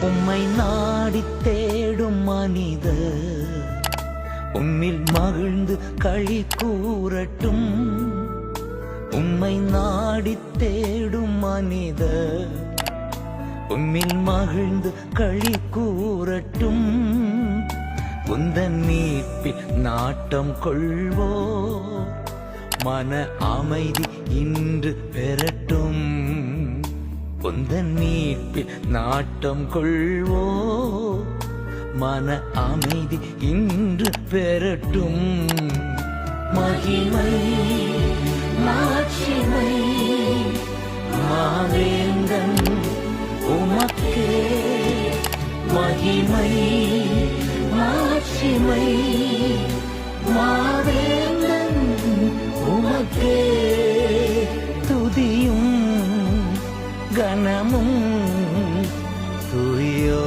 உம்மை நாடி தேடும் மனிதர் உம்மில் மகிழ்ந்து களி கூறட்டும். உம்மை நாடி தேடும் மனிதர் உம்மில் மகிழ்ந்து களி கூறட்டும். உந்தன் மீட்பில் நாட்டம் கொள்வோ மன அமைதி இன்று பெறட்டும். உந்தன் மீட்பில் நாட்டம் கொள்வோ மன அமைதி இன்று பெறட்டும். மகிமை மாட்சிமை மாவேந்தன் உமக்கே. மகிமை மாட்சிமை மாவேந்தன் உமக்கே. துதியும் கனமும் துதியோ